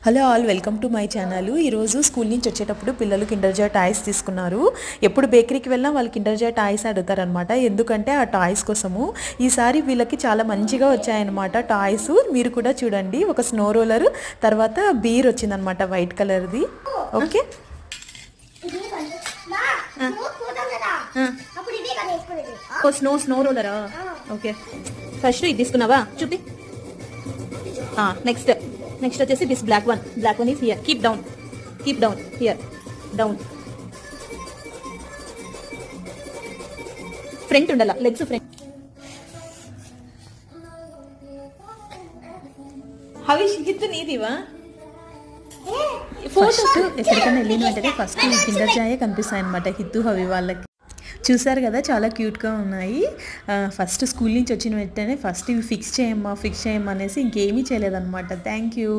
Hello all, welcome to my channel. ఈరోజు school నుంచి వచ్చేటప్పుడు పిల్లలు కిండర్ జాయ్ టాయ్స్ తీసుకున్నారు. ఎప్పుడు బేకరీకి వెళ్ళినా వాళ్ళు కిండర్ జాయ్ టాయ్స్ అడుగుతారనమాట. ఎందుకంటే ఆ టాయ్స్ కోసము ఈసారి వీళ్ళకి చాలా మంచిగా వచ్చాయన్నమాట టాయ్స్. మీరు కూడా చూడండి, ఒక స్నో రోలర్, తర్వాత బీర్ వచ్చిందనమాట వైట్ కలర్ది. ఓకే, స్నో స్నో రోలరా? ఓకే, ఫస్ట్ ఇది తీసుకున్నావా? చూపి. నెక్స్ట్ నెక్స్ట్ వచ్చేసి this black one is here. Keep down here, down. Front ఉండాల, లెగ్స్ ఫ్రంట్. హవిష్ హిత్ నీదివా? ఫస్ట్ ఎక్కడికైనా వెళ్ళిన వెంటనే ఫస్ట్ ఈ కిండర్ జాయే కనిపిస్తాయి అనమాట హిత్తు హవి వాళ్ళకి. చూసారు కదా, చాలా క్యూట్గా ఉన్నాయి. ఫస్ట్ స్కూల్ నుంచి వచ్చిన వెంటనే ఫస్ట్ ఇవి ఫిక్స్ చేయమ్మా అనేసి ఇంకేమీ చేయలేదన్నమాట. Thank you.